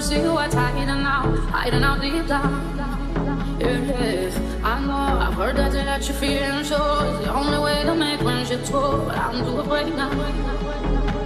see what's hiding out deep down. Yeah, I know I've heard that you're feeling so. It's the only way to make friendships go, but I'm too afraid now.